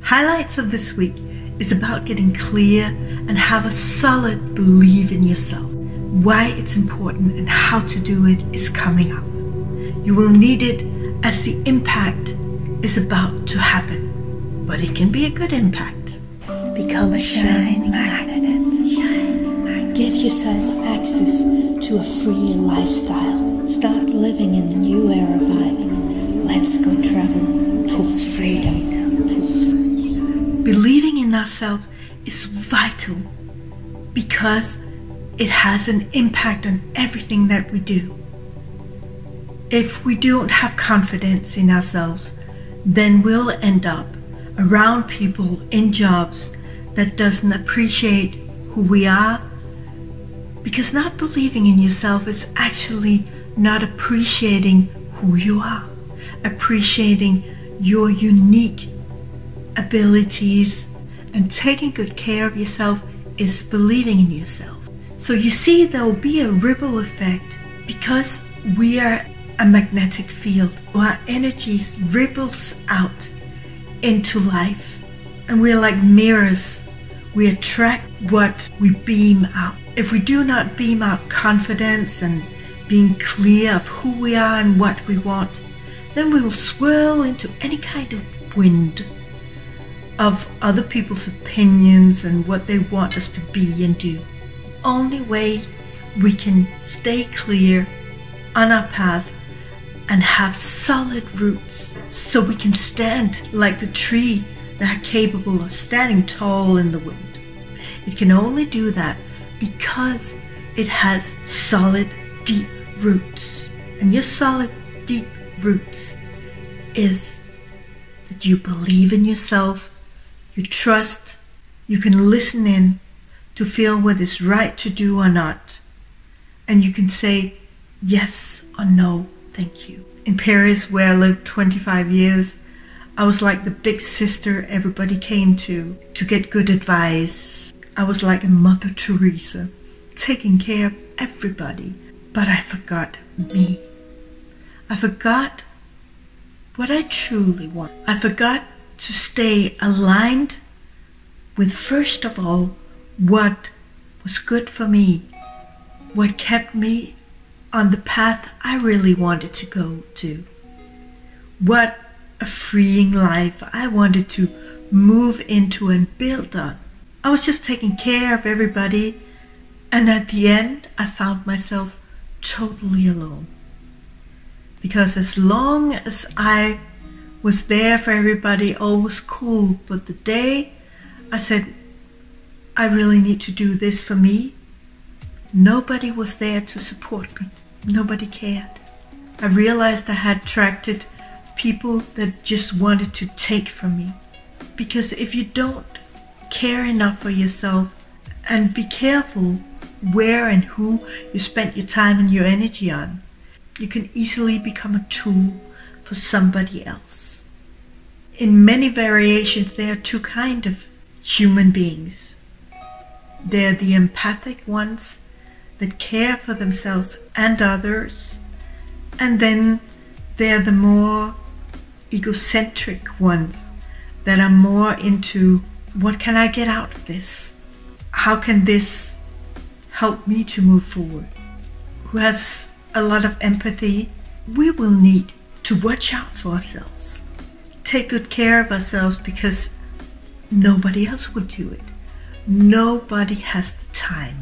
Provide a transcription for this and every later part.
Highlights of this week is about getting clear and have a solid belief in yourself. Why it's important and how to do it is coming up. You will need it as the impact is about to happen, but it can be a good impact. Become a shining magnet. Give yourself access to a freer lifestyle. Start living in the new era vibe. Let's go travel towards freedom. Believing in ourselves is vital because it has an impact on everything that we do. If we don't have confidence in ourselves, then we'll end up around people in jobs that doesn't appreciate who we are, because not believing in yourself is actually not appreciating who you are, appreciating your unique abilities, and taking good care of yourself is believing in yourself. So you see, there will be a ripple effect because we are a magnetic field. Our energies ripples out into life, and we're like mirrors. We attract what we beam out. If we do not beam out confidence and being clear of who we are and what we want, then we will swirl into any kind of wind of other people's opinions and what they want us to be and do. Only way we can stay clear on our path and have solid roots so we can stand like the tree that are capable of standing tall in the wind. It can only do that because it has solid, deep roots. And your solid, deep roots is that you believe in yourself, you trust, you can listen in to feel what is right to do or not, and you can say yes or no, thank you. In Paris, where I lived 25 years, I was like the big sister everybody came to get good advice. I was like a Mother Teresa, taking care of everybody, but I forgot me. I forgot what I truly want. I forgot to stay aligned with, first of all, what was good for me, what kept me on the path I really wanted to go to, what a freeing life I wanted to move into and build on. I was just taking care of everybody, and at the end I found myself totally alone. Because as long as I was there for everybody, all was cool, but the day I said, I really need to do this for me, nobody was there to support me. Nobody cared. I realized I had attracted people that just wanted to take from me. Because if you don't care enough for yourself, and be careful where and who you spent your time and your energy on, you can easily become a tool for somebody else. In many variations, there are two kinds of human beings. They're the empathic ones that care for themselves and others, and then they're the more egocentric ones that are more into, what can I get out of this? How can this help me to move forward? Who has a lot of empathy. We will need to watch out for ourselves, take good care of ourselves, because nobody else will do it. Nobody has the time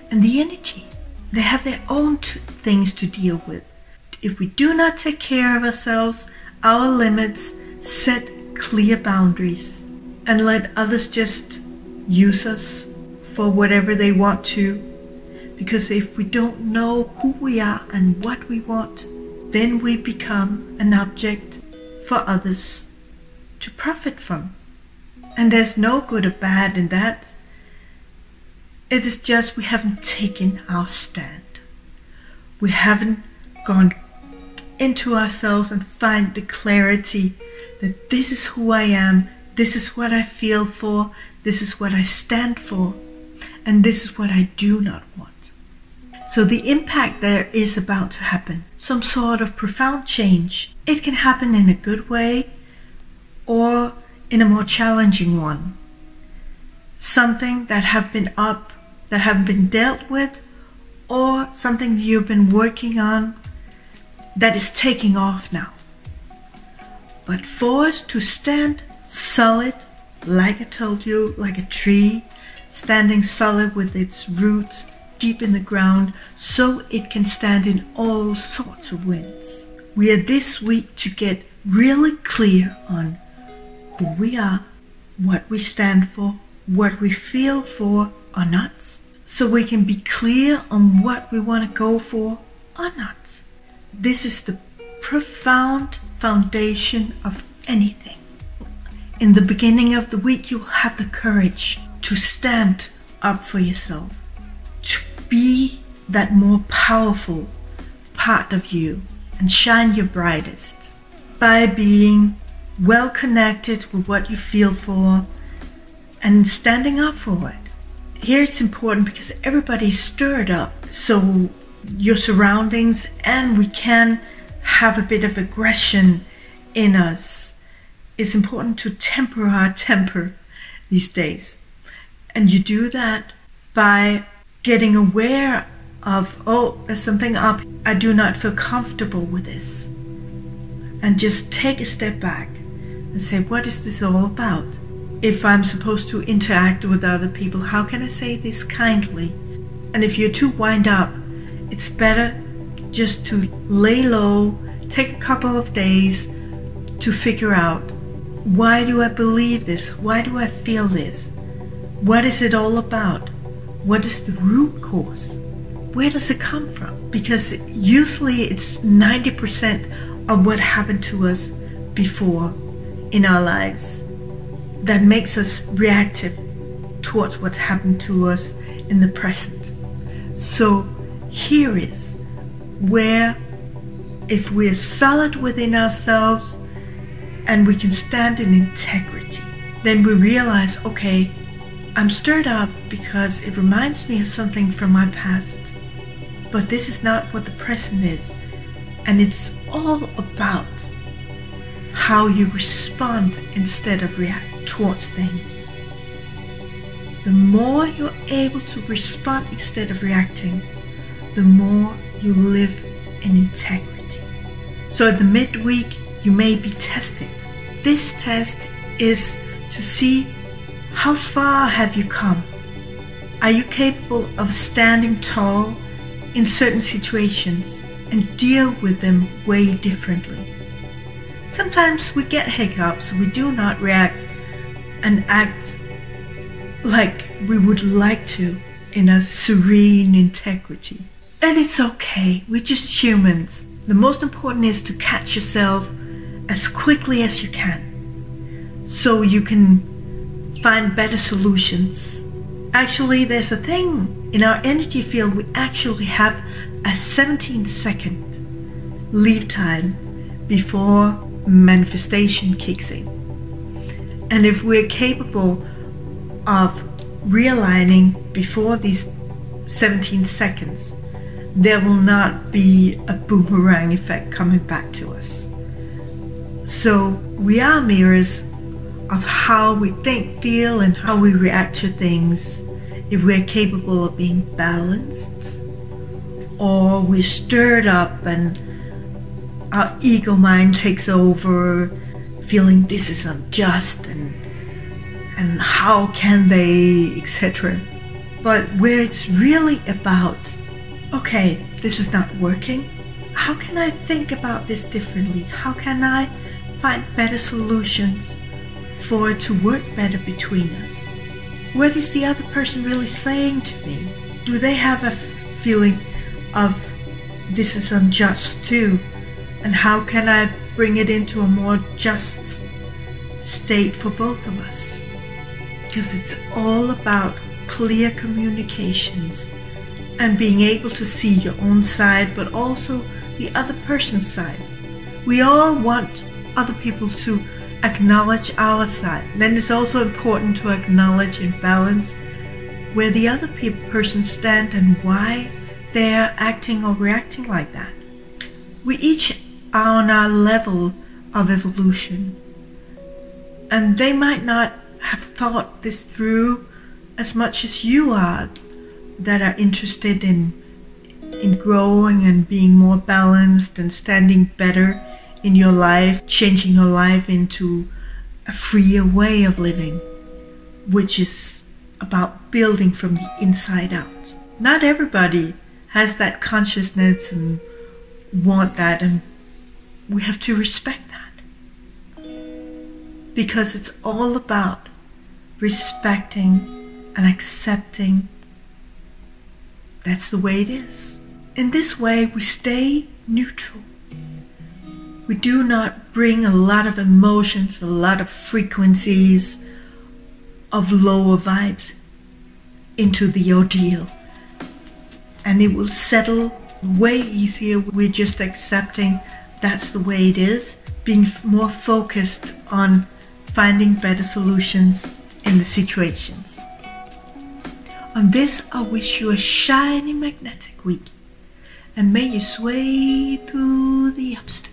and the energy. They have their own things to deal with. If we do not take care of ourselves, our limits, set clear boundaries, and let others just use us for whatever they want to, because if we don't know who we are and what we want, then we become an object for others to profit from. And there's no good or bad in that. It is just we haven't taken our stand. We haven't gone into ourselves and find the clarity that this is who I am, this is what I feel for, this is what I stand for, and this is what I do not want. So the impact there is about to happen, some sort of profound change. It can happen in a good way, or in a more challenging one. Something that have been up, that haven't been dealt with, or something you've been working on that is taking off now. But for us to stand solid, like I told you, like a tree, standing solid with its roots deep in the ground, so it can stand in all sorts of winds. We are this week to get really clear on who we are, what we stand for, what we feel for or not, so we can be clear on what we want to go for or not. This is the profound foundation of anything. In the beginning of the week, you'll have the courage to stand up for yourself, to be that more powerful part of you and shine your brightest by being well connected with what you feel for and standing up for it. Here it's important because everybody's stirred up, so your surroundings, and we can have a bit of aggression in us. It's important to temper our temper these days. And you do that by getting aware of, oh, there's something up. I do not feel comfortable with this. And just take a step back and say, what is this all about? If I'm supposed to interact with other people, how can I say this kindly? And if you're too wind up, it's better just to lay low, take a couple of days to figure out, why do I believe this? Why do I feel this? What is it all about? What is the root cause? Where does it come from? Because usually it's 90% of what happened to us before in our lives that makes us reactive towards what's happened to us in the present. So here is where, if we're solid within ourselves and we can stand in integrity, then we realize, okay, I'm stirred up because it reminds me of something from my past, but this is not what the present is. And it's all about how you respond instead of react towards things. The more you're able to respond instead of reacting, the more you live in integrity. So at the midweek, you may be tested. This test is to see, how far have you come? Are you capable of standing tall in certain situations and deal with them way differently? Sometimes we get hiccups, we do not react and act like we would like to in a serene integrity. And it's okay, we're just humans. The most important is to catch yourself as quickly as you can, so you can find better solutions. Actually, there's a thing in our energy field, we actually have a 17-second lead time before manifestation kicks in. And if we're capable of realigning before these 17 seconds, there will not be a boomerang effect coming back to us. So we are mirrors of how we think, feel, and how we react to things. If we're capable of being balanced, or we're stirred up and our ego mind takes over, feeling this is unjust and how can they, etc. But where it's really about, okay, this is not working. How can I think about this differently? How can I find better solutions for it to work better between us? What is the other person really saying to me? Do they have a feeling of this is unjust too? And how can I bring it into a more just state for both of us? Because it's all about clear communications and being able to see your own side, but also the other person's side. We all want other people to acknowledge our side. Then it's also important to acknowledge and balance where the other person stands and why they're acting or reacting like that. We each are on our level of evolution, And they might not have thought this through as much as you are, that are interested in growing and being more balanced and standing better in your life, changing your life into a freer way of living, which is about building from the inside out. Not everybody has that consciousness and want that, and we have to respect that, because it's all about respecting and accepting. That's the way it is. In this way, we stay neutral. We do not bring a lot of emotions, a lot of frequencies of lower vibes into the ordeal. And it will settle way easier. We're just accepting that's the way it is, being more focused on finding better solutions in the situations. On this, I wish you a shiny magnetic week, and may you sway through the obstacles.